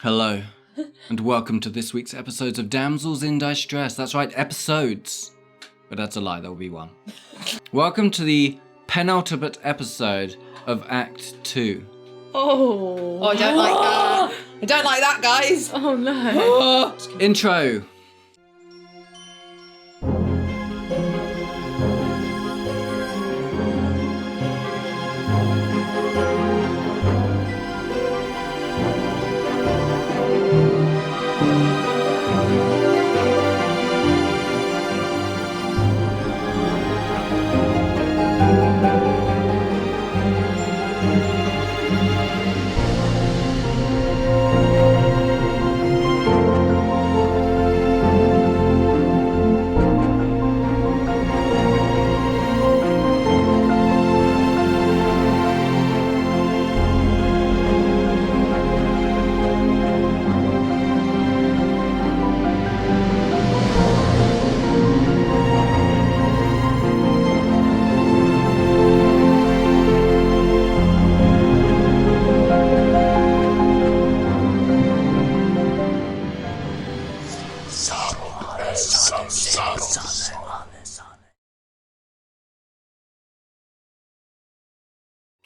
Hello, and welcome to this week's episodes of Damsels in Dicestress. That's right, episodes. But that's a lie, there will be one. Welcome to the penultimate episode of Act 2. Oh, I don't like that. I don't like that, guys. Oh no. Intro.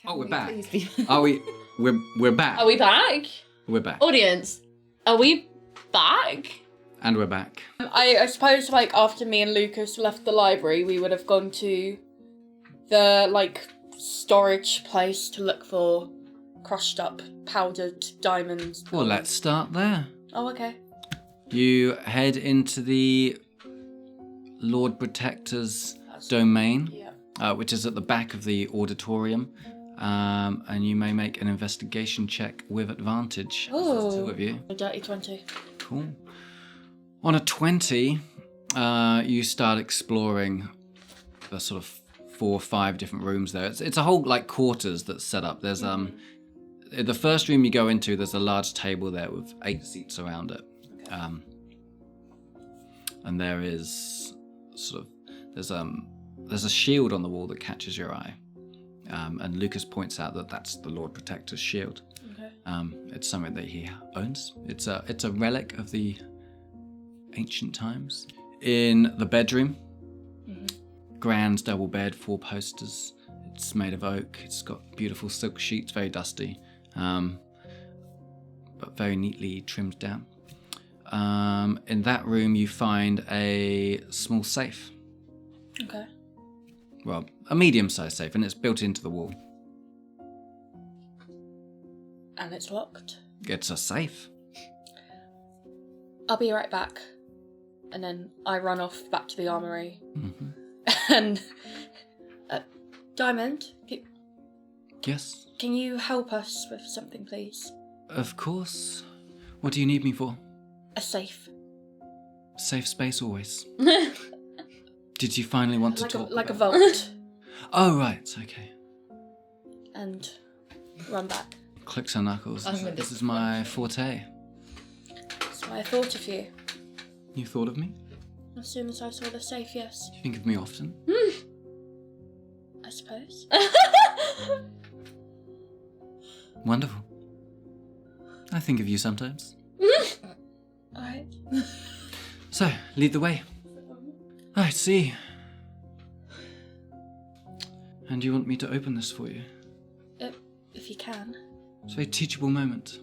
Oh, we're back. Are we? We're back. Are we back? We're back. Audience, are we back? And we're back. I suppose, like, after me and Lucas left the library, we would have gone to the, like, storage place to look for crushed up, powdered diamonds. Well, let's start there. Oh, okay. You head into the Lord Protector's domain, which is at the back of the auditorium. And you may make an investigation check with advantage. Oh, There's two of you. A dirty 20. Cool. On a 20, you start exploring the sort of 4 or 5 different rooms there. It's a whole like quarters that's set up. There's the first room you go into, there's a large table there with 8 seats around it. Okay. And there is sort of there's a shield on the wall that catches your eye. And Lucas points out that that's the Lord Protector's shield. Okay. It's something that he owns. It's a relic of the ancient times. In the bedroom, grand double bed, 4 posters. It's made of oak. It's got beautiful silk sheets, very dusty, but very neatly trimmed down. In that room, you find a small safe. Okay. Well, a medium-sized safe, and it's built into the wall. And it's locked. It's a safe. I'll be right back. And then I run off back to the armory. Mm-hmm. And... Diamond, Yes? can you help us with something, please? Of course. What do you need me for? A safe. Safe space always. Did you finally want to talk Like about... a vault. Oh, right, okay. And run back. Clicks her knuckles. This is my forte. That's why I thought of you. You thought of me? As soon as I saw the safe, yes. You think of me often? I suppose. Wonderful. I think of you sometimes. Alright. So, lead the way. I see. And you want me to open this for you? If you can. It's a very teachable moment.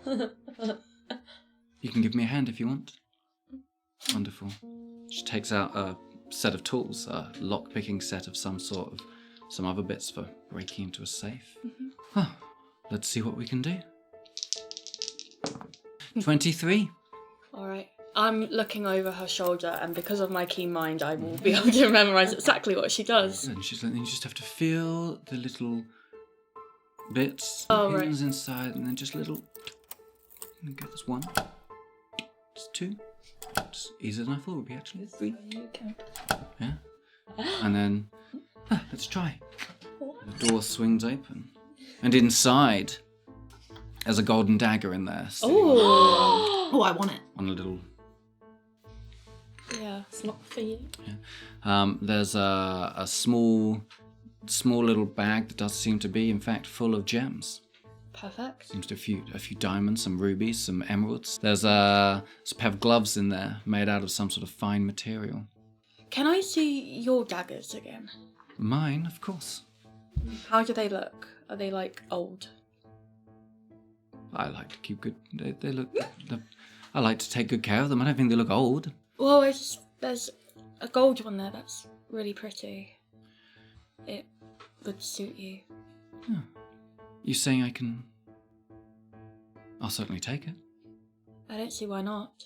You can give me a hand if you want. Wonderful. She takes out a set of tools, a lock-picking set of some sort of some other bits for breaking into a safe. Oh, let's see what we can do. 23. Alright. I'm looking over her shoulder, and because of my keen mind, I will be able to memorize exactly what she does. And she's like, you just have to feel the little bits, right. pins inside, and then just little. Okay, that's 1. Just 2. Just easier than I thought it would be, actually. 3. Yeah. And then, let's try. The door swings open, and inside, there's a golden dagger in there. Oh, I want it. On a little. Yeah, it's not for you. Yeah. There's a small little bag that does seem to be, in fact, full of gems. Perfect. Seems to a few diamonds, some rubies, some emeralds. There's a pair of gloves in there made out of some sort of fine material. Can I see your daggers again? Mine, of course. How do they look? Are they like old? I like to keep good. They look. I like to take good care of them. I don't think they look old. Well, there's a gold one there that's really pretty. It would suit you. Oh. You saying I can? I'll certainly take it. I don't see why not.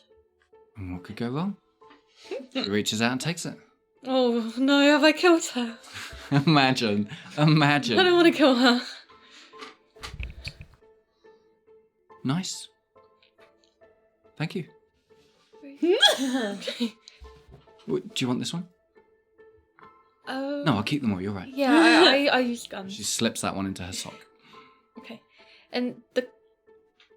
And what could go wrong? He reaches out and takes it. Oh no, have I killed her? Imagine. I don't want to kill her. Nice. Thank you. Okay. Do you want this one? No, I'll keep them all. You're right. Yeah, I use guns. She slips that one into her sock. Okay. And the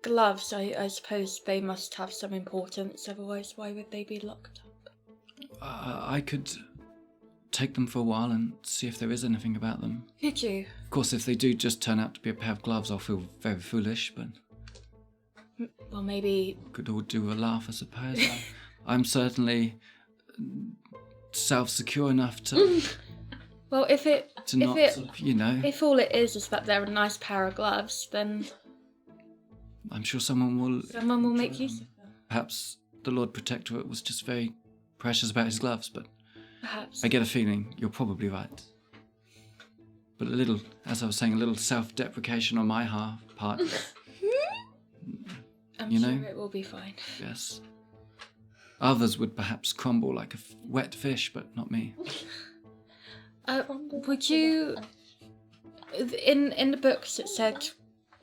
gloves, I suppose they must have some importance, otherwise why would they be locked up? I could take them for a while and see if there is anything about them. Could you? Of course, if they do just turn out to be a pair of gloves, I'll feel very foolish, but... Well, maybe... Could all do a laugh, I suppose. I'm certainly self-secure enough to... Well, if all it is that they're a nice pair of gloves, then... I'm sure someone will make use of them. Perhaps the Lord Protectorate was just very precious about his gloves, but... Perhaps. I get a feeling you're probably right. But as I was saying, a little self-deprecation on my part. I'm sure it will be fine. Yes. Others would perhaps crumble like a wet fish, but not me. Would you... In the books it said,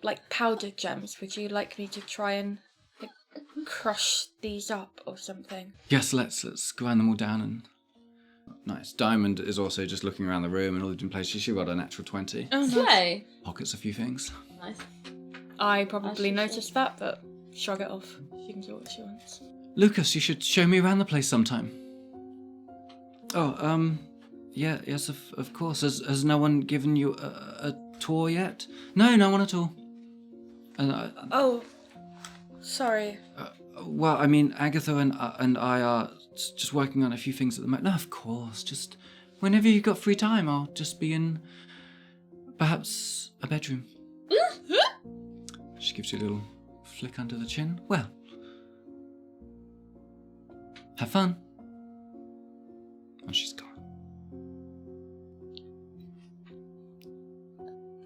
like, powdered gems. Would you like me to try and crush these up or something? Yes, let's grind them all down and... Nice. Diamond is also just looking around the room and all the different places. She got a natural 20. Oh, nice. Pockets a few things. Nice. I probably noticed that, but shrug it off. She can do what she wants. Lucas, you should show me around the place sometime. Oh, yeah, yes, of course. Has no one given you a tour yet? No one at all. Oh, sorry. Well, I mean, Agatha and I are just working on a few things at the moment. No, of course. Just whenever you've got free time, I'll just be in perhaps a bedroom. She gives you a little flick under the chin. Well, have fun. And she's gone.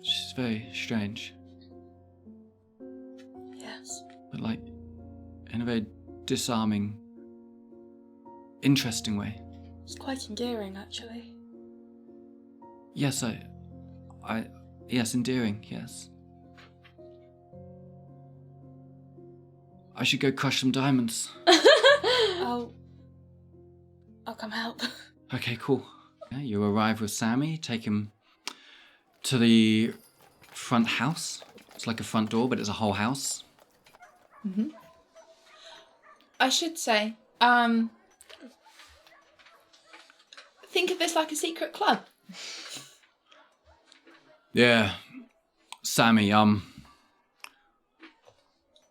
She's very strange. Yes. But like, in a very disarming, interesting way. It's quite endearing, actually. Yes, yes, endearing, yes. I should go crush some diamonds. I'll come help. Okay, cool. Yeah, you arrive with Sammy, take him to the front house. It's like a front door, but it's a whole house. Mm-hmm. I should say, think of this like a secret club. Yeah. Sammy,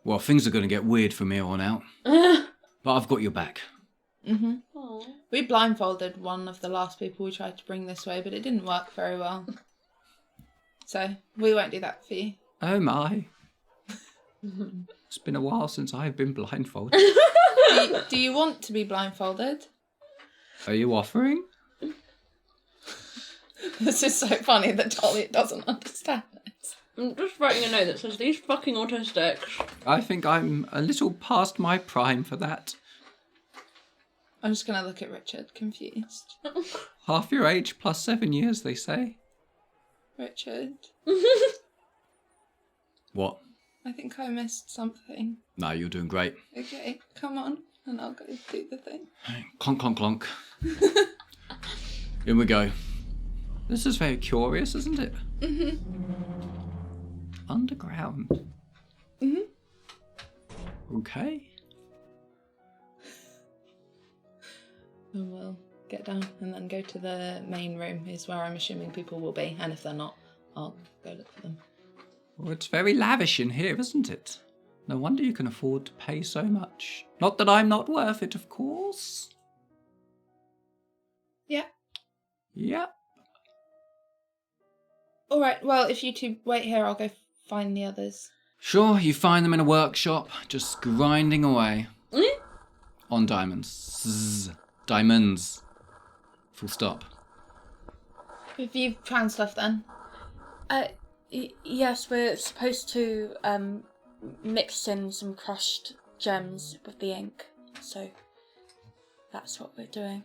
well, things are going to get weird from here on out. But I've got your back. Mm-hmm. We blindfolded one of the last people we tried to bring this way, but it didn't work very well. So, we won't do that for you. Oh my. It's been a while since I've been blindfolded. Do you want to be blindfolded? Are you offering? This is so funny that Talia doesn't understand this. I'm just writing a note that says, these fucking autistics. I think I'm a little past my prime for that. I'm just going to look at Richard, confused. Half your age plus 7 years, they say. Richard, What? I think I missed something. No, you're doing great. Okay, come on, and I'll go do the thing. Clonk, clonk, clonk. In we go. This is very curious, isn't it? Mm-hmm. Underground. Mm-hmm. Okay. And we'll get down and then go to the main room, is where I'm assuming people will be. And if they're not, I'll go look for them. Well, it's very lavish in here, isn't it? No wonder you can afford to pay so much. Not that I'm not worth it, of course. Yeah. Yep. All right. Well, if you two wait here, I'll go find the others. Sure, you find them in a workshop, just grinding away. On diamonds. Diamonds. Full stop. Have you found stuff then? Yes, we're supposed to mix in some crushed gems with the ink. So that's what we're doing.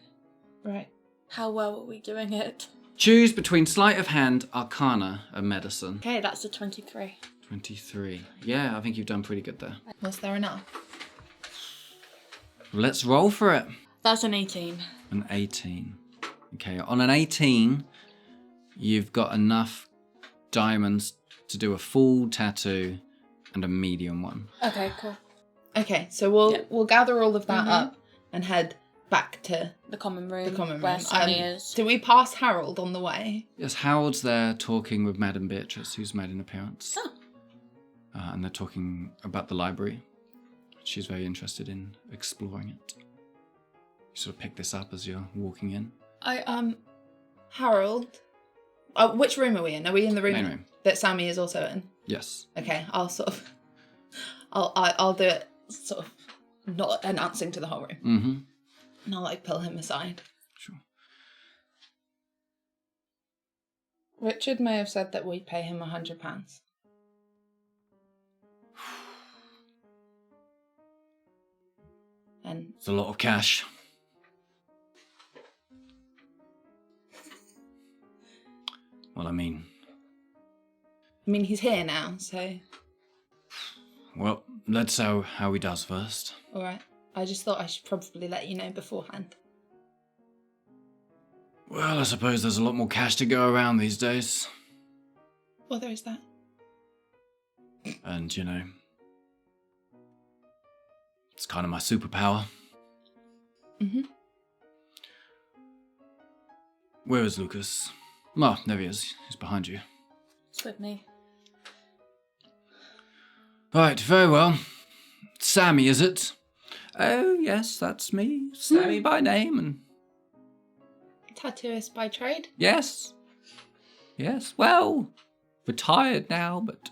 Right. How well are we doing it? Choose between sleight of hand, arcana, and medicine. Okay, that's a 23. 23. Yeah, I think you've done pretty good there. Was there enough? Let's roll for it. That's an 18. An 18. Okay, on an 18, you've got enough diamonds to do a full tattoo and a medium one. Okay, cool. Okay, so we'll gather all of that up and head back to The common room. the common room. Where Sammy is. Do we pass Harold on the way? Yes, Howard's there talking with Madame Beatrice, who's made an appearance. Oh. And they're talking about the library. She's very interested in exploring it. You sort of pick this up as you're walking in. Harold. Which room are we in? Are we in the room, Main room. that Sammy is also in? Yes. Okay, I'll sort of, I'll do it sort of not announcing to the whole room, Mm-hmm. and I'll pull him aside. Sure. Richard may have said that we'd pay him £100. And It's a lot of cash. Well, I mean, he's here now, so well, let's see how he does first. all right. I just thought I should probably let you know beforehand. Well, I suppose there's a lot more cash to go around these days. Well, there is that. And, it's kind of my superpower. Mm-hmm. Where is Lucas? Oh, there he is. He's behind you. It's with me. Right, very well. Sammy, is it? Oh, yes, that's me. Sammy by name, and Tattooist by trade? yes. Yes, well, retired now, but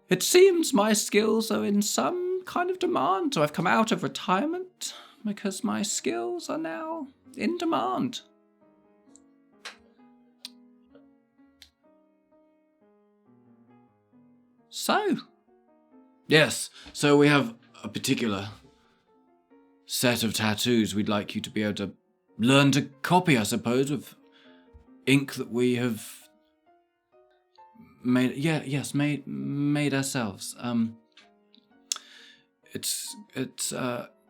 it seems my skills are in some kind of demand, so I've come out of retirement because my skills are now in demand. So, yes, so we have a particular set of tattoos we'd like you to be able to learn to copy, I suppose, with ink that we have made. Made ourselves. It's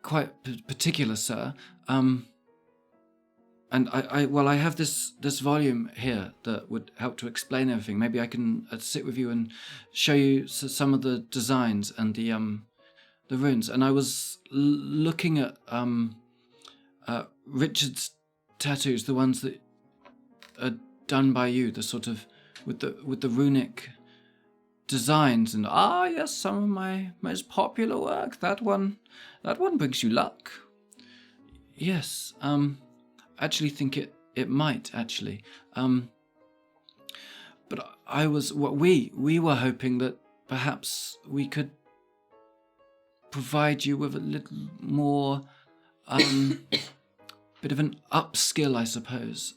quite particular, sir. And I have this volume here that would help to explain everything. Maybe I can sit with you and show you some of the designs and the runes. And I was looking at Richard's tattoos, the ones that are done by you, the sort of with the runic designs. And yes, some of my most popular work. That one brings you luck. Yes. Actually think it might actually, but we were hoping that perhaps we could provide you with a little more bit of an upskill, I suppose,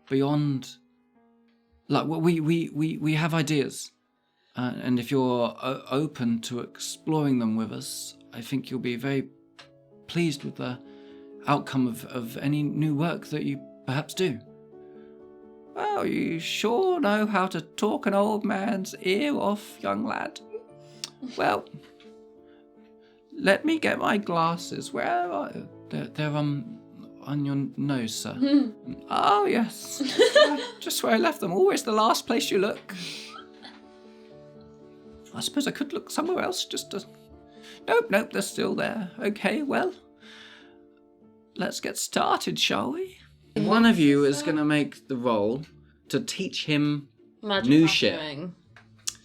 beyond like what we have ideas, and if you're open to exploring them with us, I think you'll be very pleased with the outcome of any new work that you perhaps do. Well, you sure know how to talk an old man's ear off, young lad. Well, let me get my glasses. Where are they? They're on your nose, sir. Oh, yes. Just where I left them. Always the last place you look. I suppose I could look somewhere else just to... Nope, they're still there. Okay, well... Let's get started, shall we? One of you is going to make the roll to teach him Magic new tattooing. shit.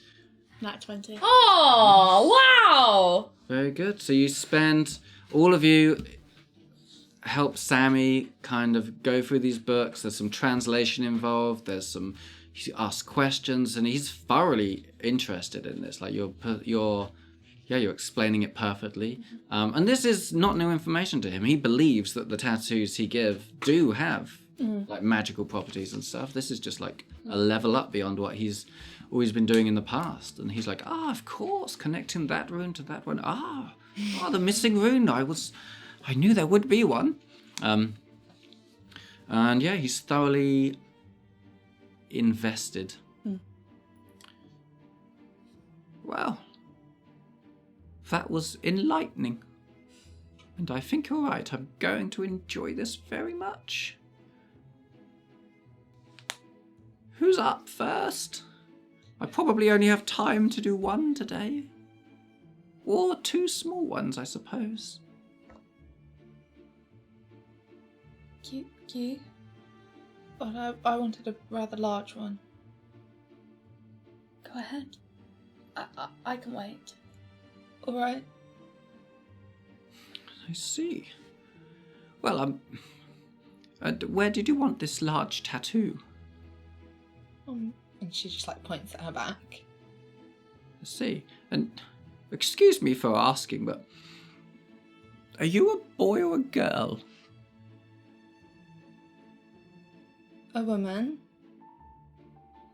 Nat 20. Oh, wow! Very good. So you spend, all of you help Sammy kind of go through these books. There's some translation involved. There's some, you ask questions, and he's thoroughly interested in this. Like you're explaining it perfectly. And this is not new information to him. He believes that the tattoos he give do have like magical properties and stuff. This is just like a level up beyond what he's always been doing in the past. And he's like, of course, connecting that rune to that one. The missing rune. I knew there would be one. And yeah, he's thoroughly invested. Well, that was enlightening. And I think you're right. I'm going to enjoy this very much. Who's up first? I probably only have time to do one today. Or two small ones, I suppose. You? But I wanted a rather large one. Go ahead. I can wait. All right. I see. Well, where did you want this large tattoo? And she just like points at her back. I see. And excuse me for asking, but are you a boy or a girl? A woman?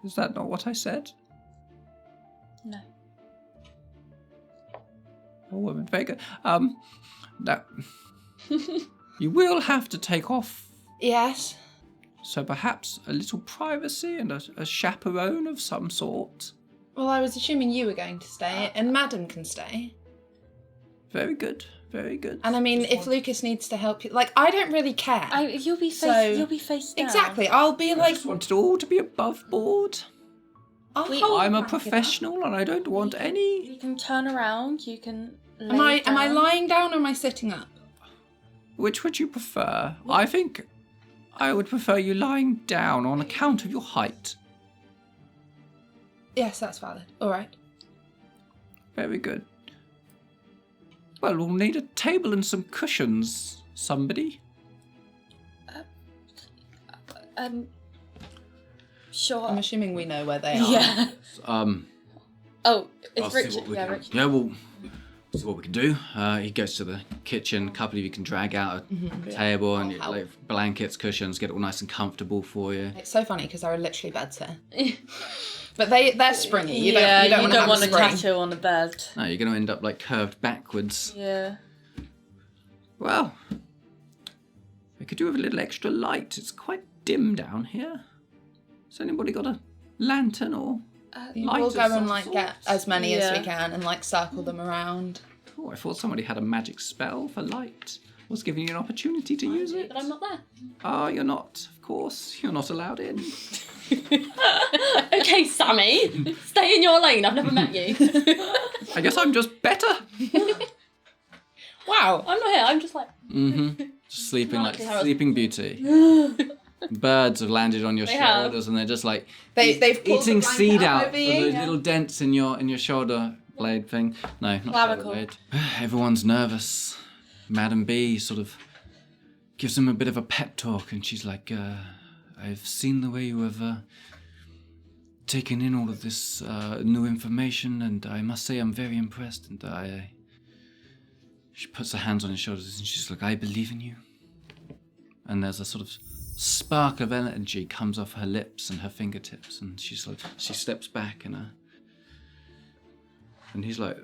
Is that not what I said? No. A woman. Very good. Now, you will have to take off. Yes. So perhaps a little privacy and a chaperone of some sort. Well, I was assuming you were going to stay, and Madam can stay. Very good. Very good. And I mean, if Lucas needs to help you, like, I don't really care. You'll be face down. Exactly. I'll be I just want it all to be above board. I'm a professional and I don't want any... You can turn around, you can Am I lying down or am I sitting up? Which would you prefer? I think I would prefer you lying down on account of your height. Yes, that's valid. All right. Very good. Well, we'll need a table and some cushions. Somebody? Sure. I'm assuming we know where they are. Yeah. Oh, it's I'll see Richard. what we Yeah, can- Richard. Yeah, we'll see what we can do. He goes to the kitchen. A couple of you can drag out a table and help. like blankets, cushions, get it all nice and comfortable for you. It's so funny because they're literally beds here. But they're springy. You don't you don't want want a spring. tattoo on a bed. No, you're going to end up like curved backwards. Yeah. Well, we could do with a little extra light. It's quite dim down here. Has anybody got a lantern or light We'll of go and some like sort? get as many as Yeah. we can and like circle them around. Oh, I thought somebody had a magic spell for light. I was giving you an opportunity to use it. But I'm not there. Oh, you're not. Of course, you're not allowed in. Okay, Sammy, stay in your lane. I've never met you. I guess I'm just better. Wow. I'm not here. I'm just like. Just sleeping like Exactly how I was- Sleeping Beauty. Birds have landed on your They have. shoulders and they're just like They've pulled eating the blanket seed up out over for you. the little dents in your shoulder blade thing. No, not shoulder Clavicle. blade. Everyone's nervous. Madam B sort of gives him a bit of a pep talk and she's like, I've seen the way you have taken in all of this new information and I must say I'm very impressed and she puts her hands on his shoulders and she's like, I believe in you. And there's a sort of spark of energy comes off her lips and her fingertips and she steps back and he's like,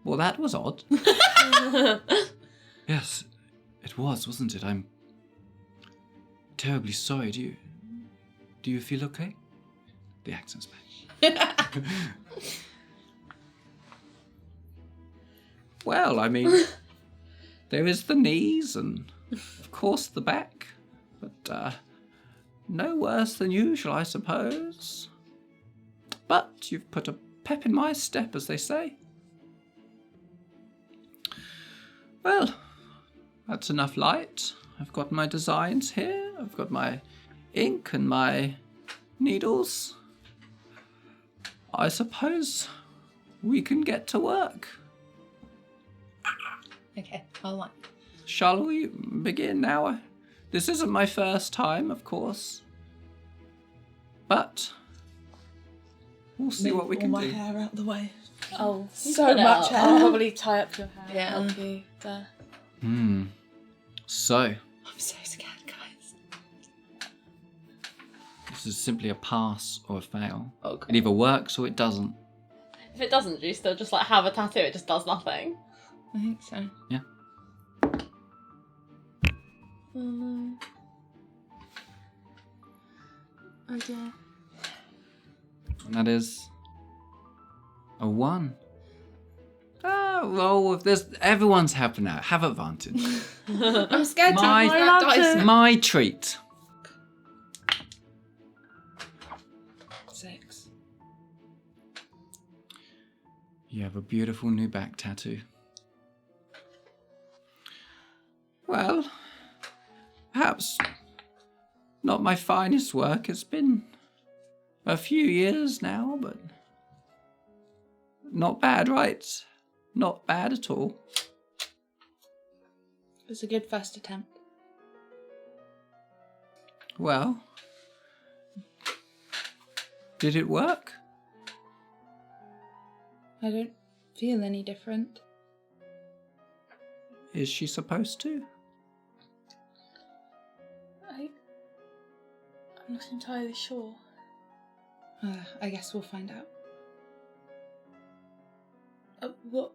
well, that was odd. Yes, it was, wasn't it? I'm terribly sorry. Do you feel okay? The accent's back. Well, I mean, there is the knees and, of course, the back. But no worse than usual, I suppose. But you've put a pep in my step, as they say. Well, that's enough light. I've got my designs here. I've got my ink and my needles. I suppose we can get to work. Okay, I'll like. Shall we begin now? This isn't my first time, of course. But we'll see what we can my do. hair out the way. Oh, So put it much up. hair. I'll probably tie up your hair. Yeah. Help you there. So, I'm so scared, guys. this is simply a pass or a fail. Okay. It either works or it doesn't. If it doesn't, do you still just like have a tattoo? It just does nothing. I think so. Yeah. Oh no. Oh dear. And that is a 1. Roll with this. Everyone's helping out. Have advantage. I'm scared My- to roll that dice. My treat. 6. You have a beautiful new back tattoo. Well, perhaps not my finest work. It's been a few years now, but not bad, right? Not bad at all. It was a good first attempt. Well, did it work? I don't feel any different. Is she supposed to? I'm not entirely sure. I guess we'll find out. What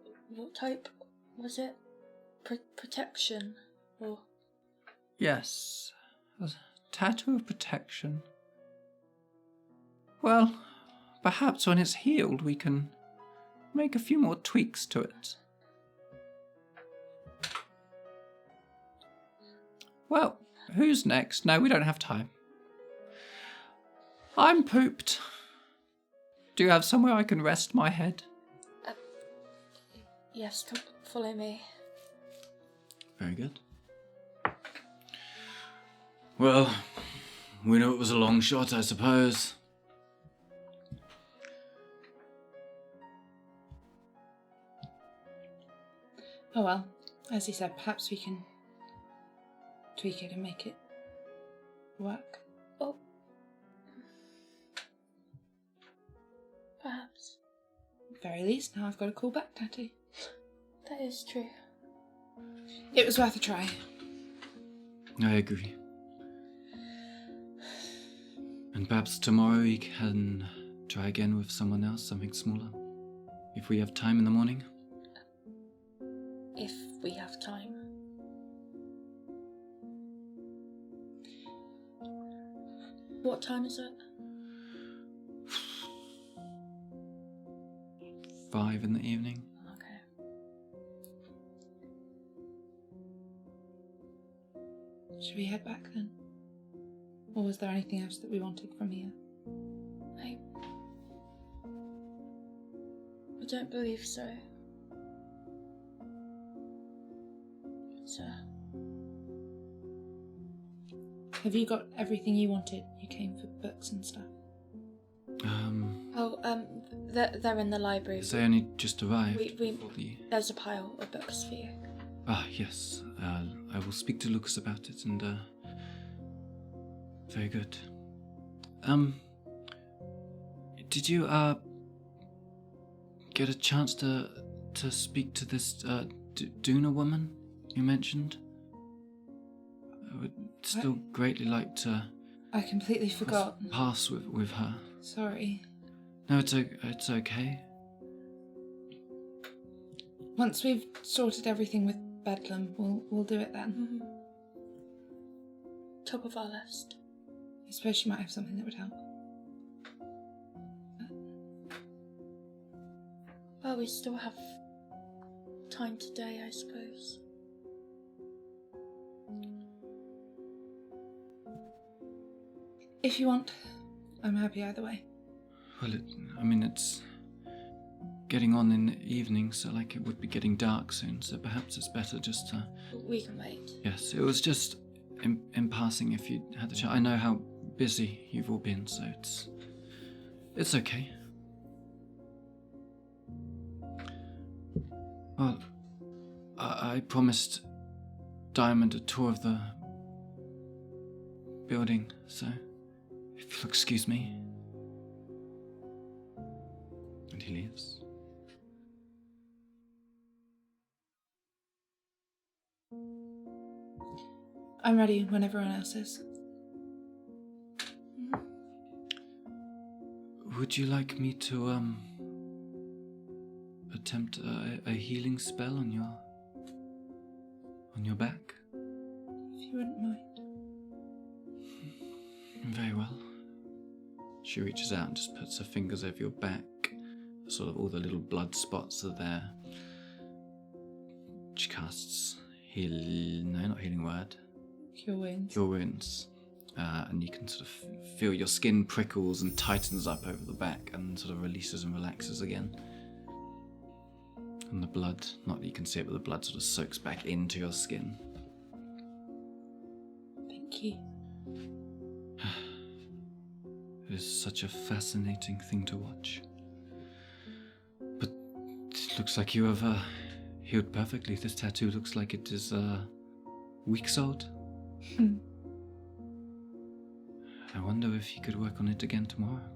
type was it? Protection or? Yes, a tattoo of protection. Well, perhaps when it's healed we can make a few more tweaks to it. Well, who's next? No, we don't have time. I'm pooped. Do you have somewhere I can rest my head? Yes, come follow me. Very good. Well, we know it was a long shot, I suppose. Oh well, as you said, perhaps we can tweak it and make it work. Oh. Perhaps. At the very least, now I've got a cool back tattoo. That is true. It was worth a try. I agree. And perhaps tomorrow we can try again with someone else, something smaller. If we have time in the morning. If we have time. What time is it? 5 in the evening. Okay. Should we head back then? Or was there anything else that we wanted from here? I don't believe so. So. Have you got everything you wanted? You came for books and stuff. They're in the library. They only just arrived. There's a pile of books for you. Ah, yes. I will speak to Lucas about it and, very good. Did you, get a chance to speak to this, Duna woman you mentioned? I would still greatly like to I completely forgot. pass with her. Sorry. No, it's okay. Once we've sorted everything with Bedlam, we'll do it then. Mm-hmm. Top of our list. I suppose she might have something that would help. Well, we still have time today, I suppose. If you want, I'm happy either way. Well, it's getting on in the evening, so like it would be getting dark soon, so perhaps it's better just to... We can wait. Yes, it was just in passing if you had the chance. I know how busy you've all been, so it's okay. Well, I promised Diamond a tour of the building, so if you'll excuse me. And he leaves. I'm ready when everyone else is. Would you like me to, attempt a healing spell on your back? If you wouldn't mind. Very well. She reaches out and just puts her fingers over your back. Sort of all the little blood spots are there. She casts not healing word. Cure wounds. Cure wounds. And you can sort of feel your skin prickles and tightens up over the back and sort of releases and relaxes again. And the blood, not that you can see it, but the blood sort of soaks back into your skin. Thank you. It is such a fascinating thing to watch. But it looks like you have healed perfectly. This tattoo looks like it is weeks old. I wonder if he could work on it again tomorrow.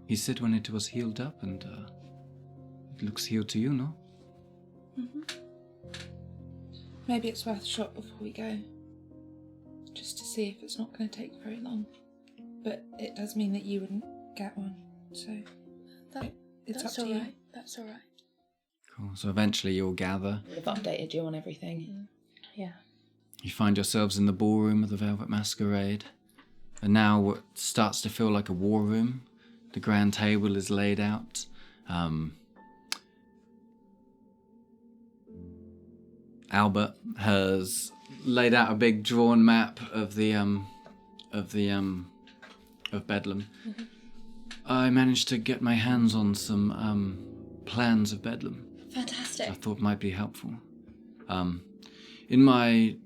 He said when it was healed up, and it looks healed to you, no? Mm-hmm. Maybe it's worth a shot before we go. Just to see if it's not going to take very long. But it does mean that you wouldn't get one, so it's up to you. That's all right. Cool. So eventually you'll gather. They've updated you on everything. Yeah. You find yourselves in the ballroom of the Velvet Masquerade. And now what starts to feel like a war room. The grand table is laid out. Albert has laid out a big drawn map of Bedlam. Mm-hmm. I managed to get my hands on some plans of Bedlam. Fantastic. I thought might be helpful. In my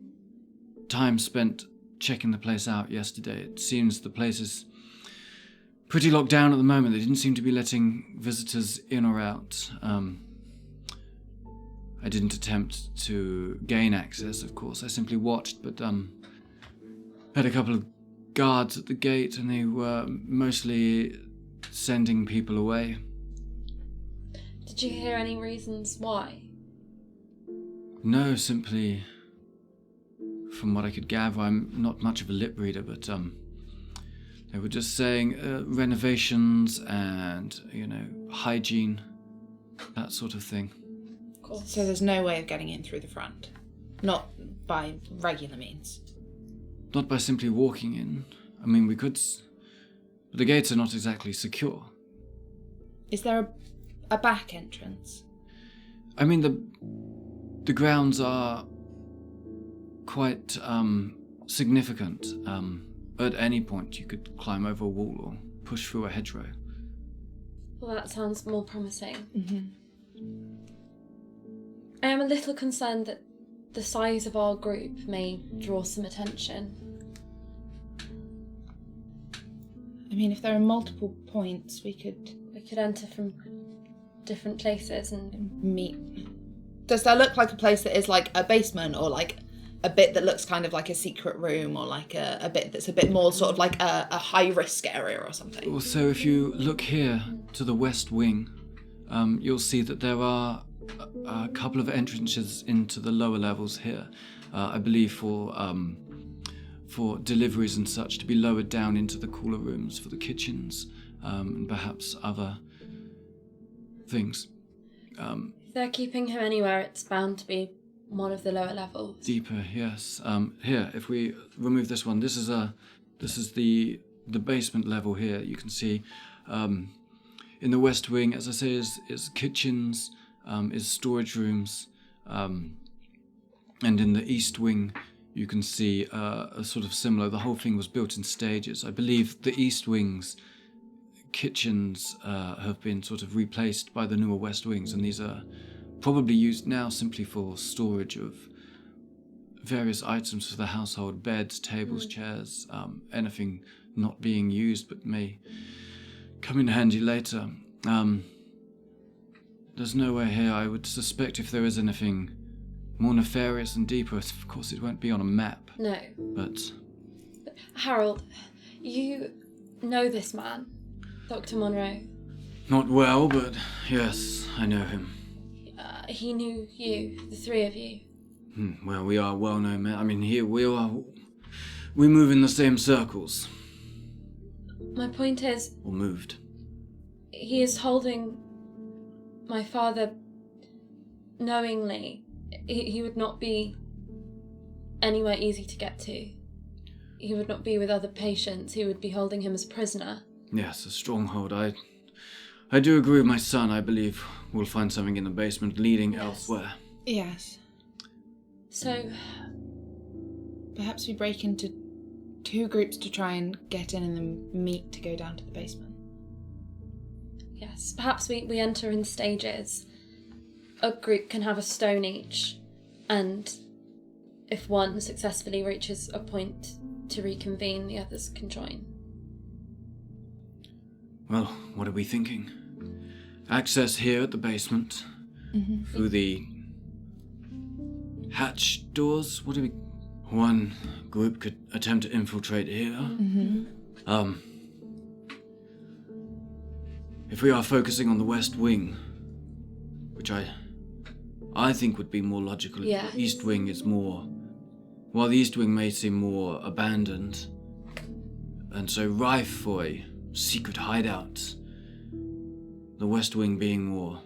time spent checking the place out yesterday, it seems the place is pretty locked down at the moment. They didn't seem to be letting visitors in or out. I didn't attempt to gain access, of course. I simply watched, but had a couple of guards at the gate, and they were mostly sending people away. Did you hear any reasons why? No, simply, from what I could gather, I'm not much of a lip reader, but they were just saying renovations and, hygiene, that sort of thing. Cool. So there's no way of getting in through the front? Not by regular means? Not by simply walking in. I mean, we could, but the gates are not exactly secure. Is there a back entrance? I mean, the grounds are quite significant. At any point, you could climb over a wall or push through a hedgerow. Well, that sounds more promising. Mm-hmm. I am a little concerned that the size of our group may draw some attention. I mean, if there are multiple points, we could enter from different places and meet. Does that look like a place that is like a basement, or like a bit that looks kind of like a secret room, or like a bit that's a bit more sort of like a high-risk area or something? Also, if you look here to the west wing, you'll see that there are a couple of entrances into the lower levels here. I believe for deliveries and such to be lowered down into the cooler rooms for the kitchens, and perhaps other things. if they're keeping him anywhere, it's bound to be one of the lower levels. Deeper, yes. Here, if we remove this one, this is the basement level here. You can see in the west wing, as I say, is kitchens, is storage rooms, and in the east wing you can see a sort of similar. The whole thing was built in stages. I believe the east wing's kitchens have been sort of replaced by the newer west wings, and these are probably used now simply for storage of various items for the household: beds, tables, chairs, anything not being used but may come in handy later. There's nowhere here. I would suspect if there is anything more nefarious and deeper, of course it won't be on a map. No. But Harold, you know this man, Dr. Monroe. not well, but yes, I know him. He knew you, the three of you. Well, we are well-known men. I mean, here we move in the same circles. My point is, Or moved. he is holding my father knowingly. He would not be anywhere easy to get to. He would not be with other patients. He would be holding him as a prisoner. Yes, a stronghold. I do agree with my son. I believe we'll find something in the basement leading elsewhere. Yes. So, Perhaps we break into 2 groups to try and get in and then meet to go down to the basement. yes, perhaps we enter in stages. A group can have a stone each, and if one successfully reaches a point to reconvene, the others can join. Well, what are we thinking? Access here at the basement. Through the hatch doors. What do we... One group could attempt to infiltrate here. If we are focusing on the west wing, which I think would be more logical. Yeah. The east wing is more... While the east wing may seem more abandoned, and so rife for a secret hideout, the west wing being more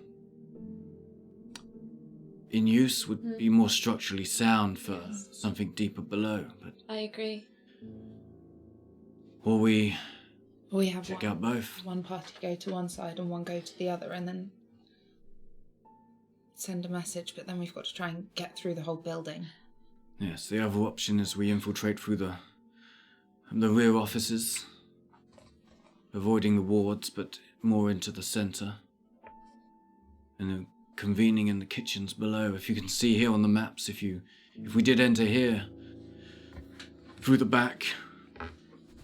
in use would be more structurally sound for something deeper below. But I agree. or we have check out both. one party go to one side and one go to the other, and then send a message, but then we've got to try and get through the whole building. Yes, the other option is we infiltrate through the rear offices, avoiding the wards, but more into the centre, and then convening in the kitchens below. If you can see here on the maps, if we did enter here through the back,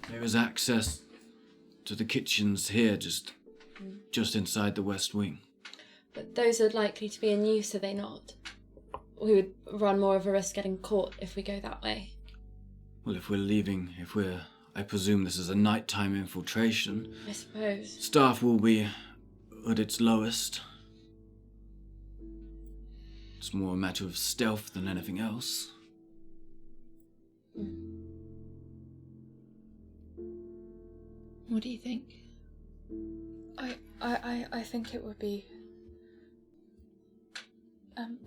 there is access to the kitchens here, just inside the west wing. But those are likely to be in use, are they not? We would run more of a risk getting caught if we go that way. Well, I presume this is a nighttime infiltration. I suppose. Staff will be at its lowest. It's more a matter of stealth than anything else. What do you think? I think it would be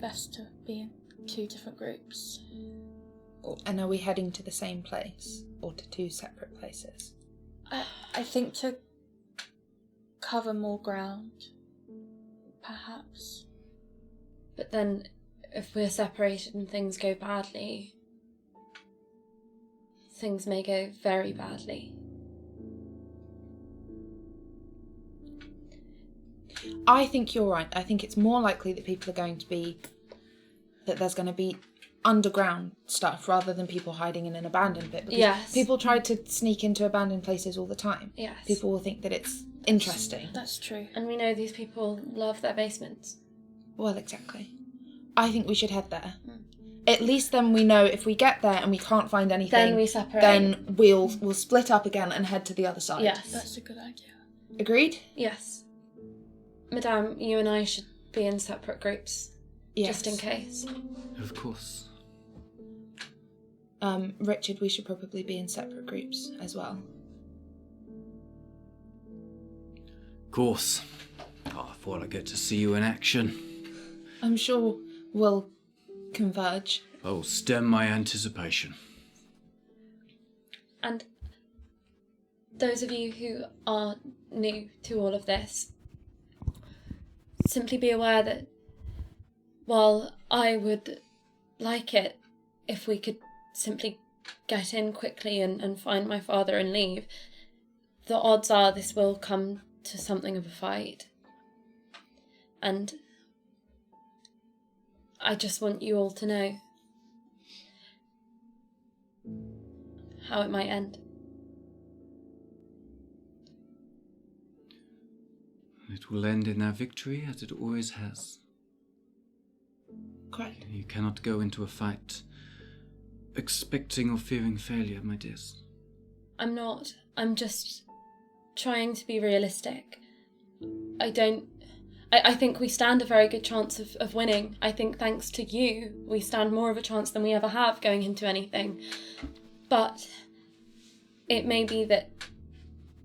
best to be in 2 different groups. And are we heading to the same place or to 2 separate places? I think to cover more ground, perhaps. But then, if we're separated and things go badly, things may go very badly. I think you're right. I think it's more likely that there's going to be underground stuff rather than people hiding in an abandoned bit. Because Yes. people try to sneak into abandoned places all the time. Yes. People will think that it's interesting. That's true. And we know these people love their basements. Well, exactly. I think we should head there. At least then we know if we get there and we can't find anything, Then we separate. then we'll split up again and head to the other side. Yes. That's a good idea. Agreed? Yes. Madame, you and I should be in separate groups. Yes. Just in case. Of course. Richard, we should probably be in separate groups as well. Of course. Oh, I thought I'd get to see you in action. I'm sure we'll converge. Oh, stem my anticipation. And those of you who are new to all of this, simply be aware that while I would like it if we could simply get in quickly and find my father and leave, the odds are this will come to something of a fight. And I just want you all to know how it might end. It will end in their victory, as it always has. Correct. You cannot go into a fight expecting or fearing failure, my dears. I'm not. I'm just trying to be realistic. I think we stand a very good chance of winning. I think thanks to you, we stand more of a chance than we ever have going into anything. But it may be that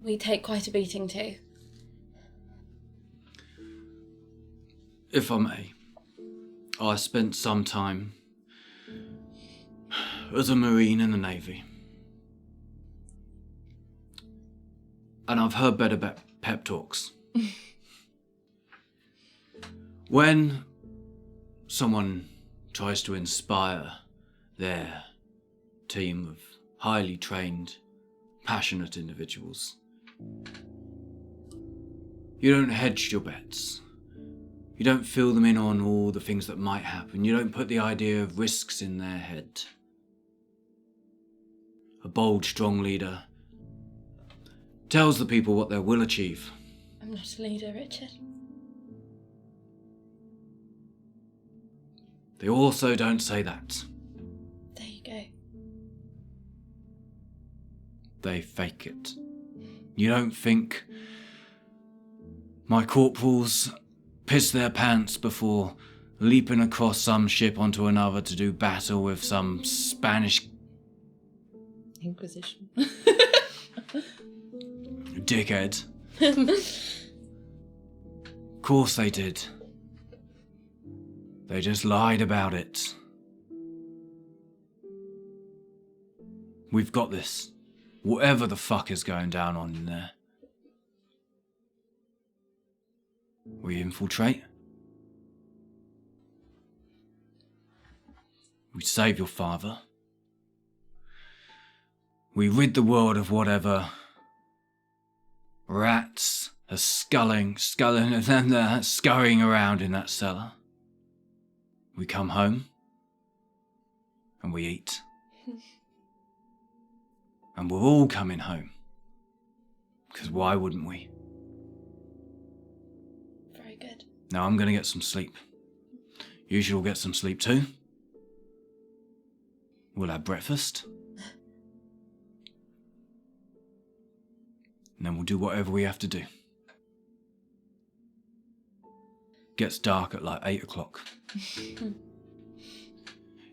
we take quite a beating too. If I may, I spent some time as a Marine in the Navy. And I've heard better pep talks. When someone tries to inspire their team of highly trained, passionate individuals, you don't hedge your bets. You don't fill them in on all the things that might happen. You don't put the idea of risks in their head. A bold, strong leader tells the people what they will achieve. I'm not a leader, Richard. They also don't say that. There you go. They fake it. You don't think my corporals piss their pants before leaping across some ship onto another to do battle with some Spanish Inquisition. dickhead. Of course they did. They just lied about it. We've got this. Whatever the fuck is going down on in there. We infiltrate. We save your father. We rid the world of whatever rats are scurrying around in that cellar. We come home and we eat. And we're all coming home. Because why wouldn't we? Very good. Now I'm going to get some sleep. You should all get some sleep too. We'll have breakfast. And then we'll do whatever we have to do. Gets dark at like 8 o'clock.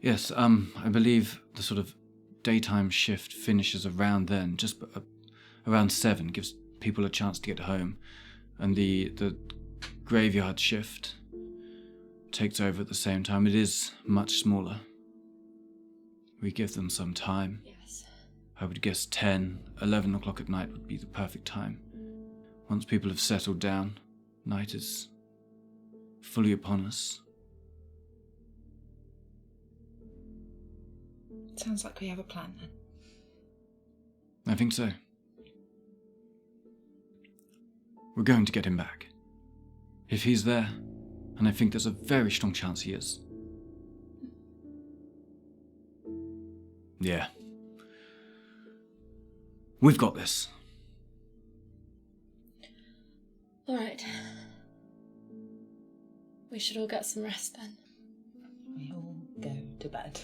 Yes, I believe the sort of daytime shift finishes around then, just around 7, gives people a chance to get home. And the graveyard shift takes over at the same time. It is much smaller. We give them some time. Yes. I would guess 10, 11 o'clock at night would be the perfect time. Once people have settled down, night is fully upon us. Sounds like we have a plan then. I think so. We're going to get him back. If he's there, and I think there's a very strong chance he is. Yeah. We've got this. All right. We should all get some rest then. We all go to bed.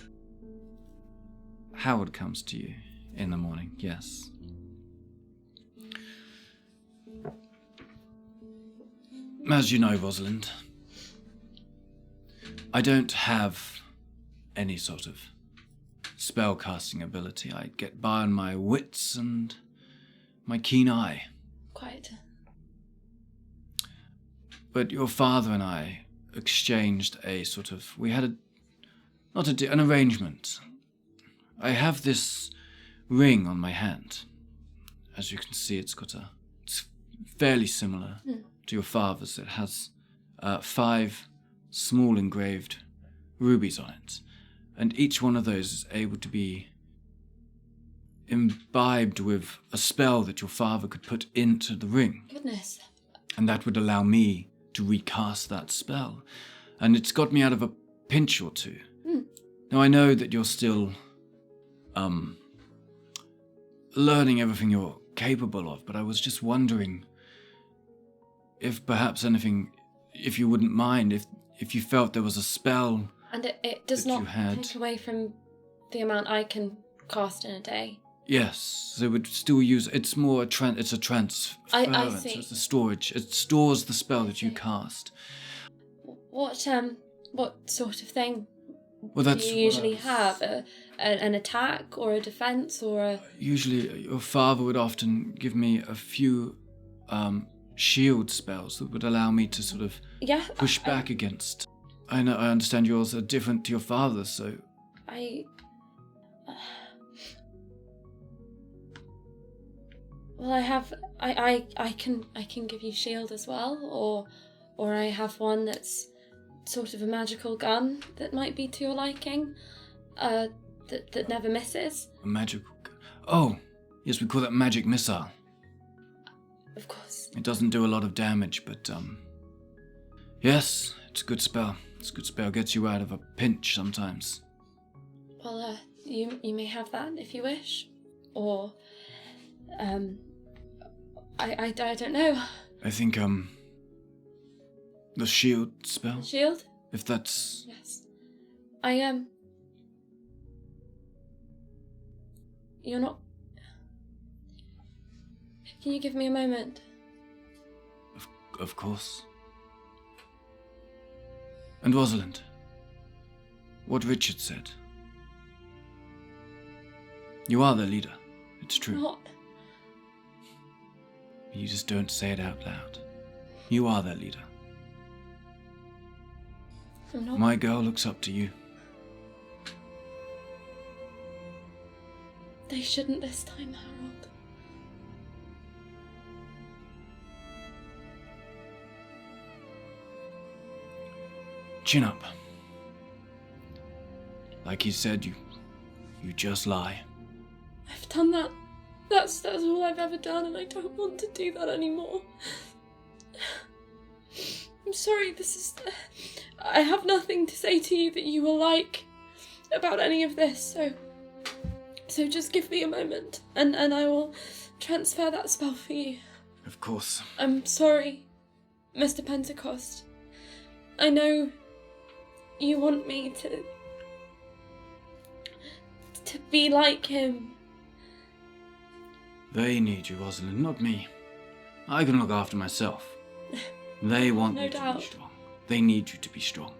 Howard comes to you in the morning, yes. As you know, Rosalind, I don't have any sort of spellcasting ability. I get by on my wits and my keen eye. Quite. But your father and I exchanged a sort of... We had an arrangement. I have this ring on my hand. As you can see, it's fairly similar to your father's. It has 5 small engraved rubies on it. And each one of those is able to be imbibed with a spell that your father could put into the ring. Goodness. And that would allow me to recast that spell. And it's got me out of a pinch or two. Now, I know that you're still learning everything you're capable of, but I was just wondering, if perhaps anything, if you wouldn't mind, if you felt there was a spell. And it does that not you had. take away from the amount I can cast in a day. Yes, they would still use. It's more it's a transfer. I see. It's a storage. It stores the spell that you cast. What sort of thing Well, do that's you usually have? An attack or a defense or a... Usually, your father would often give me a few shield spells that would allow me to sort of push back against. I understand yours are different to your father's, so... Well, I can give you shield as well, or I have one that's sort of a magical gun that might be to your liking, that never misses. A magical gun. Oh, yes, we call that magic missile. Of course. It doesn't do a lot of damage, but yes, it's a good spell. It's a good spell. Gets you out of a pinch sometimes. Well, you may have that if you wish, or I don't know. I think the shield spell. Shield? If that's... Yes. You're not... Can you give me a moment? Of course. And Rosalind, what Richard said. You are the leader. It's true. Not. You just don't say it out loud. You are their leader. I'm not. My girl looks up to you. They shouldn't this time, Harold. Chin up. Like he said, you just lie. I've done that. That's all I've ever done, and I don't want to do that anymore. I'm sorry, I have nothing to say to you that you will like about any of this, so just give me a moment, and I will transfer that spell for you. Of course. I'm sorry, Mr. Pentecost. I know you want me to be like him. They need you, Rosalind, not me. I can look after myself. They want No you to doubt. be strong. They need you to be strong.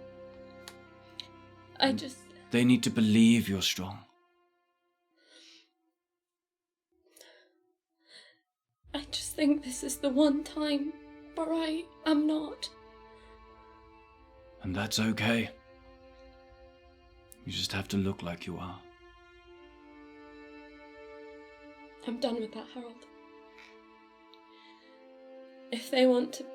They need to believe you're strong. I just think this is the one time where I am not. And that's okay. You just have to look like you are. I'm done with that, Harold. If they want to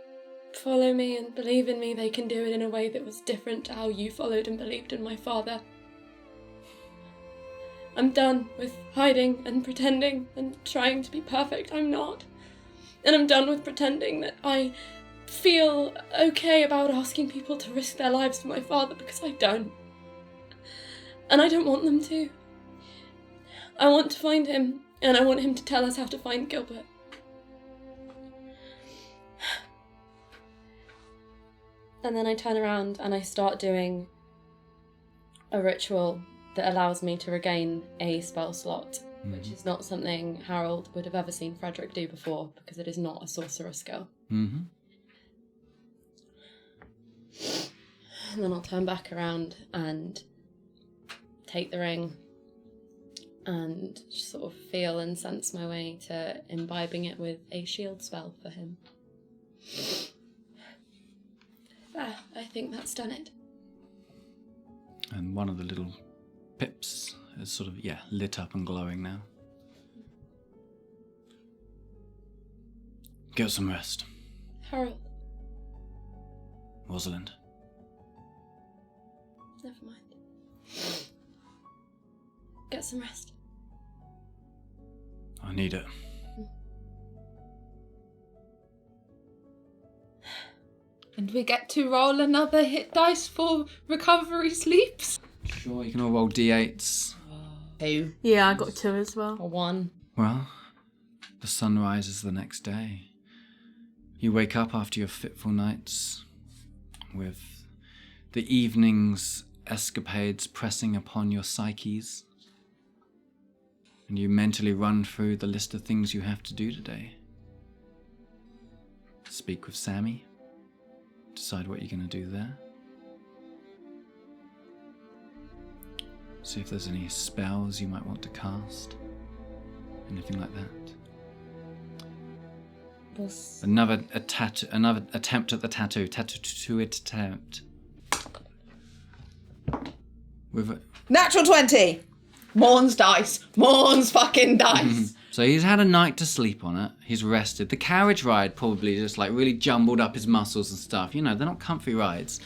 follow me and believe in me, they can do it in a way that was different to how you followed and believed in my father. I'm done with hiding and pretending and trying to be perfect. I'm not. And I'm done with pretending that I feel okay about asking people to risk their lives for my father, because I don't. And I don't want them to. I want to find him, and I want him to tell us how to find Gilbert. And then I turn around and I start doing a ritual that allows me to regain a spell slot, which is not something Harold would have ever seen Frederick do before, because it is not a sorcerer's skill. Mm-hmm. And then I'll turn back around and take the ring and just sort of feel and sense my way to imbibing it with a shield spell for him. I think that's done it. And one of the little pips is sort of, lit up and glowing now. Get some rest. Harold. Rosalind. Never mind. Get some rest. I need it. And we get to roll another hit dice for recovery sleeps. Sure, you can all roll d8s. 2. Yeah, I got 2 as well. Or 1. Well, the sun rises the next day. You wake up after your fitful nights with the evening's escapades pressing upon your psyches, and you mentally run through the list of things you have to do today. Speak with Sammy, decide what you're going to do there. See if there's any spells you might want to cast, anything like that. Another attempt at the tattoo attempt. With a... Natural 20! Morne's dice. Morne's fucking dice. So he's had a night to sleep on it. He's rested. The carriage ride probably just like really jumbled up his muscles and stuff. You know, they're not comfy rides.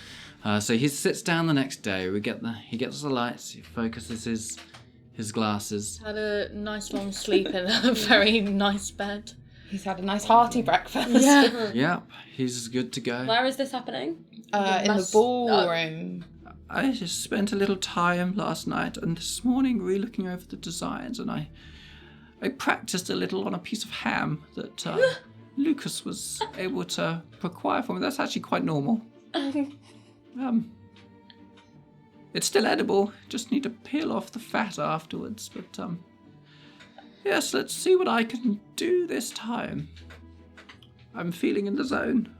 So he sits down the next day. He gets the lights. He focuses his glasses. Had a nice long sleep in a very nice bed. He's had a nice hearty breakfast. Yeah. Yep, he's good to go. Where is this happening? In the ballroom. I just spent a little time last night and this morning re-looking over the designs, and I practiced a little on a piece of ham that Lucas was able to acquire for me. That's actually quite normal. It's still edible. Just need to peel off the fat afterwards. But yes, let's see what I can do this time. I'm feeling in the zone.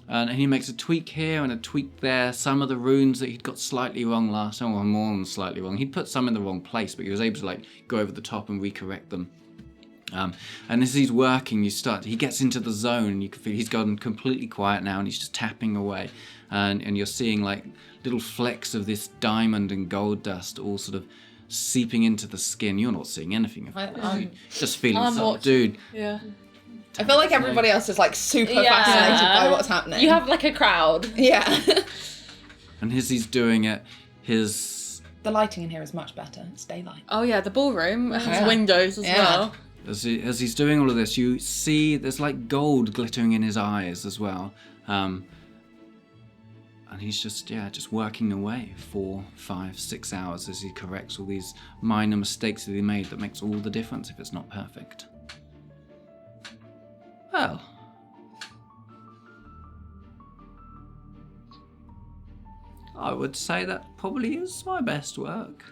And he makes a tweak here and a tweak there. Some of the runes that he'd got slightly wrong last time, or more than slightly wrong. He'd put some in the wrong place, but he was able to like go over the top and recorrect them. And as he's working, he gets into the zone. You can feel he's gone completely quiet now, and he's just tapping away. And you're seeing like little flecks of this diamond and gold dust all sort of seeping into the skin. You're not seeing anything. You're just feeling dude. Yeah. I feel like everybody else is like super fascinated by what's happening. You have like a crowd. Yeah. And as he's doing it, the lighting in here is much better. It's daylight. Oh yeah, the ballroom has windows as well. As he's doing all of this, you see there's like gold glittering in his eyes as well. And he's just working away 4, 5, 6 hours as he corrects all these minor mistakes that he made that makes all the difference if it's not perfect. Well, I would say that probably is my best work.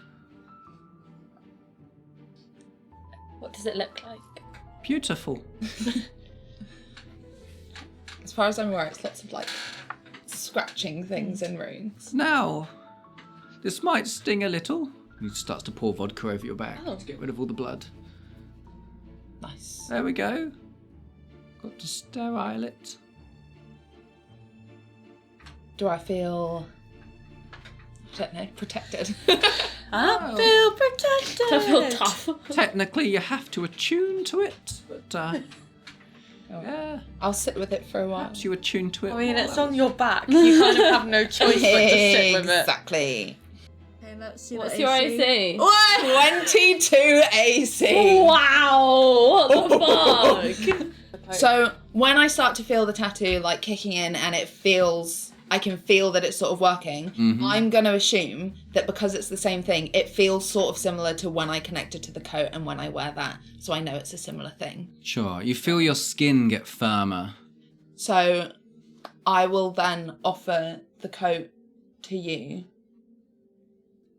What does it look like? Beautiful. As far as I'm aware, it's lots of like scratching things in runes. Now, this might sting a little. He starts to pour vodka over your back to get rid of all the blood. Nice. There we go. Got to sterile it. Do I feel, I don't know, protected? I feel protected. I feel tough. Technically, you have to attune to it, but yeah. I'll sit with it for a while. Perhaps you attune to it. I mean, it's on your back. You kind of have no choice but to sit with it. Exactly. Okay, let's see What's your AC? 22 AC. Wow! What the fuck? So when I start to feel the tattoo like kicking in and I can feel that it's sort of working, I'm going to assume that because it's the same thing, it feels sort of similar to when I connected to the coat and when I wear that. So I know it's a similar thing. Sure. You feel your skin get firmer. So I will then offer the coat to you.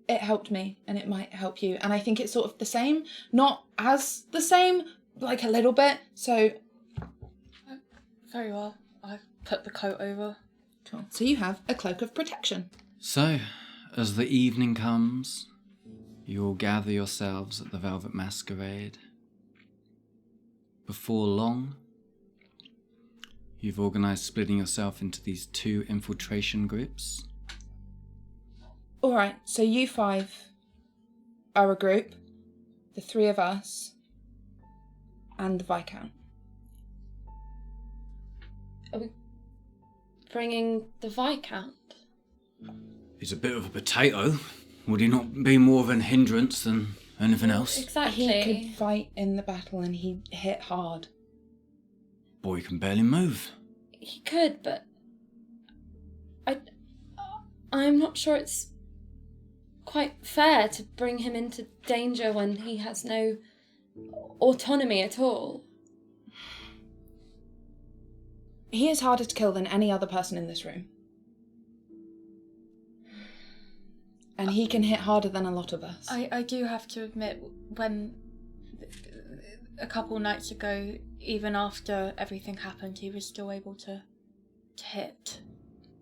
It helped me and it might help you. And I think it's sort of the same, not as the same, like a little bit. So... Very well. I put the coat over. Cool. So you have a cloak of protection. So, as the evening comes, you all gather yourselves at the Velvet Masquerade. Before long, you've organised splitting yourself into these 2 infiltration groups. All right, so you 5 are a group, the 3 of us, and the Viscount. Are we bringing the Viscount? He's a bit of a potato. Would he not be more of an hindrance than anything else? Exactly. He could fight in the battle and he hit hard. Boy can barely move. He could, but I'm not sure it's quite fair to bring him into danger when he has no autonomy at all. He is harder to kill than any other person in this room. And he can hit harder than a lot of us. I do have to admit, when a couple nights ago, even after everything happened, he was still able to hit.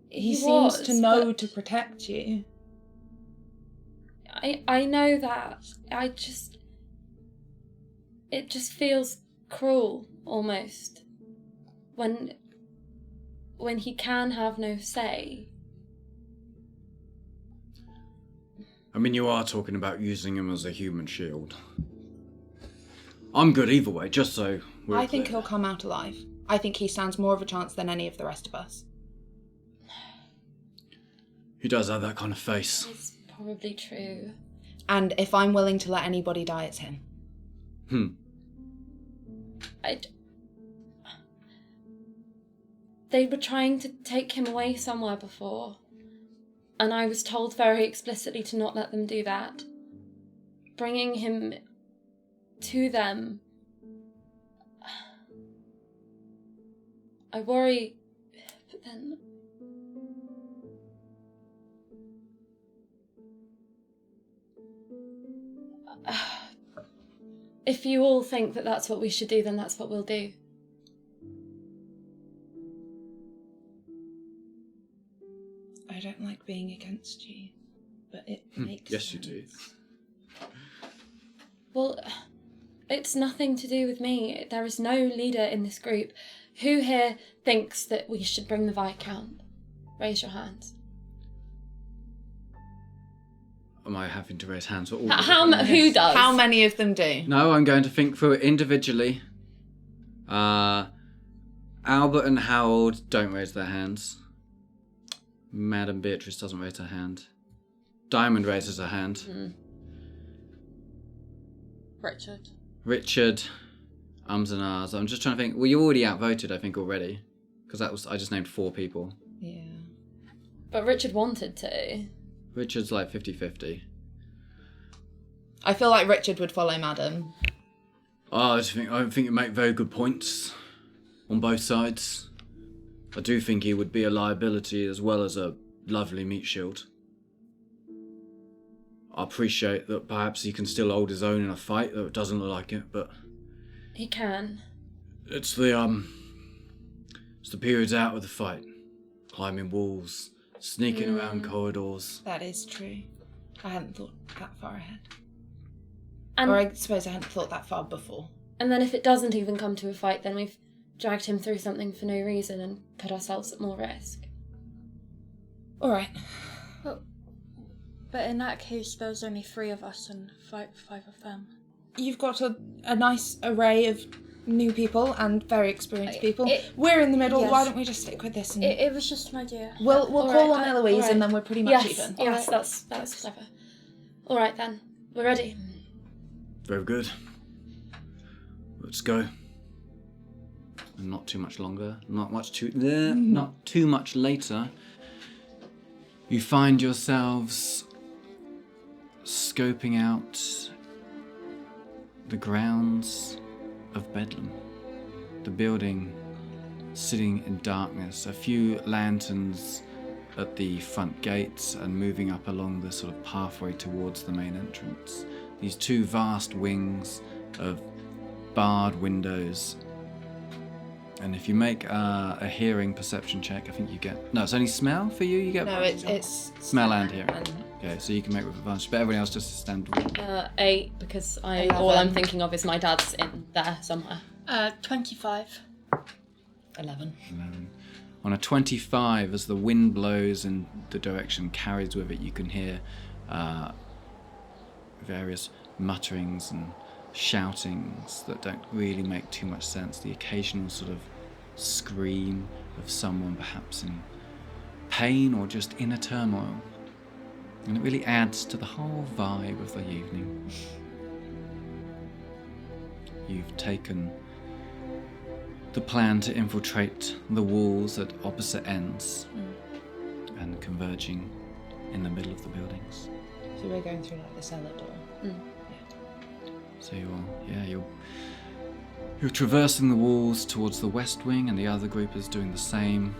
He seems to know to protect you. I know that. It just feels cruel, almost. When he can have no say. I mean, you are talking about using him as a human shield. I'm good either way, just so we're I think clear. he'll come out alive. I think he stands more of a chance than any of the rest of us. He does have that kind of face. It's probably true. And if I'm willing to let anybody die, it's him. They were trying to take him away somewhere before. And I was told very explicitly to not let them do that. Bringing him to them... I worry, but then... If you all think that that's what we should do, then that's what we'll do. I don't like being against you, but it makes Yes, sense. you do. Well, it's nothing to do with me. There is no leader in this group. Who here thinks that we should bring the Viscount? Raise your hands. Am I having to raise hands for all? Who does? How many of them do? No, I'm going to think through it individually. Albert and Harold don't raise their hands. Madam Beatrice doesn't raise her hand. Diamond raises her hand. Richard, ums and ahs. I'm just trying to think. Well, you already outvoted, I think, already. Because I just named 4 people. Yeah. But Richard wanted to. Richard's like 50-50. I feel like Richard would follow Madam. I think you make very good points on both sides. I do think he would be a liability as well as a lovely meat shield. I appreciate that perhaps he can still hold his own in a fight, though it doesn't look like it, but... He can. It's the periods out of the fight. Climbing walls, sneaking around corridors. That is true. I hadn't thought that far ahead. And, Or I suppose I hadn't thought that far before. and then if it doesn't even come to a fight, then we've dragged him through something for no reason and put ourselves at more risk. All right. But in that case, there's only 3 of us and 5 of them. You've got a nice array of new people and very experienced people. We're in the middle. yes. Why don't we just stick with this? And It was just an idea. we'll call on Alright, Eloise alright. and then we're pretty much even. Yes, that's clever. All right then, we're ready. Very good. Let's go. And not too much longer. Not too much later. You find yourselves scoping out the grounds of Bedlam. The building sitting in darkness. A few lanterns at the front gates and moving up along the sort of pathway towards the main entrance. These 2 vast wings of barred windows. And if you make a hearing perception check, I think you get... No, it's only smell for you? You get... No, it's Smell and hearing. Okay, so you can make with advantage, but everyone else just a standard. 8, because all 11. I'm thinking of is my dad's in there somewhere. 25. 11. 11. On a 25, as the wind blows in the direction carries with it, you can hear various mutterings and shoutings that don't really make too much sense. The occasional sort of scream of someone perhaps in pain or just inner turmoil. And it really adds to the whole vibe of the evening. You've taken the plan to infiltrate the walls at opposite ends and converging in the middle of the buildings. So we're going through like the cellar door. So you're You're traversing the walls towards the west wing, and the other group is doing the same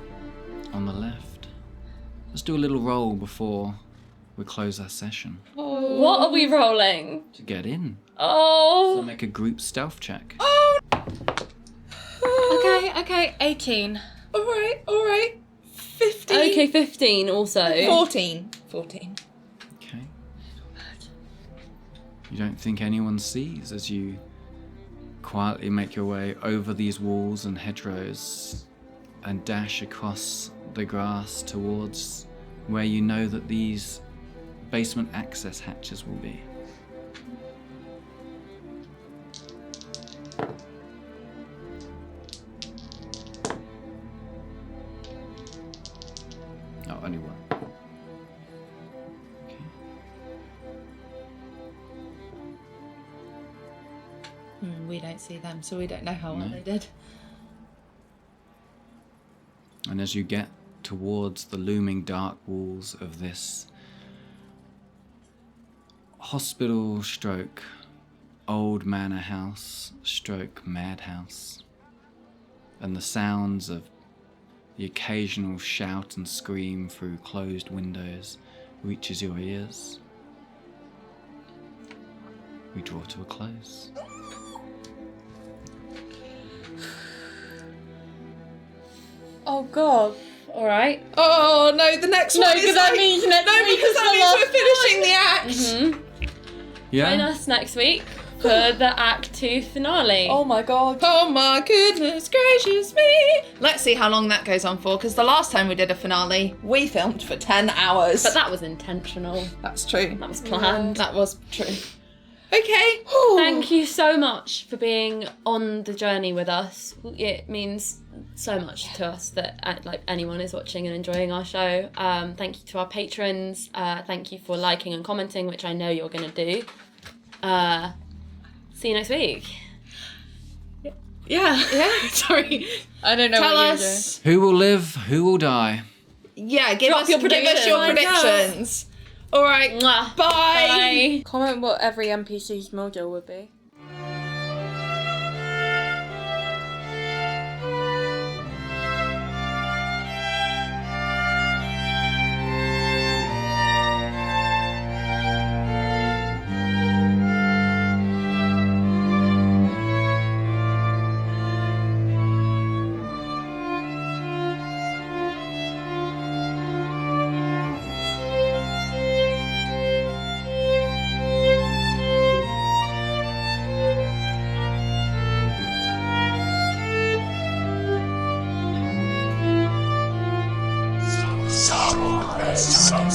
on the left. Let's do a little roll before we close our session What are we rolling? to get in. So Oh. make a group stealth check. Okay, 18. All right. 15. Okay, 15 also. 14. Okay. You don't think anyone sees as you quietly make your way over these walls and hedgerows and dash across the grass towards where you know that these basement access hatches will be. Oh, only one. Okay. We don't see them, so we don't know how well No. they did. And as you get towards the looming dark walls of this hospital stroke old manor house stroke madhouse, and the sounds of the occasional shout and scream through closed windows reaches your ears, we draw to a close. Oh god. Alright. Oh no, the next one is because that like... means next No, week because is that the means last we're finishing the act. Yeah? Join us next week for the Act 2 finale. Oh my god. Oh my goodness gracious me. Let's see how long that goes on for, because the last time we did a finale, we filmed for 10 hours. But that was intentional. That's true. That was planned. That was true. Okay. Thank you so much for being on the journey with us. It means so much to us that like anyone is watching and enjoying our show. Thank you to our patrons. Thank you for liking and commenting, which I know you're going to do. See you next week. Yeah. Sorry. I don't know Tell what us. Who will live? Who will die? Yeah, give Drop us your your predictions. predictions. All right. Mwah. Bye. Bye. Comment what every NPC's model would be. Some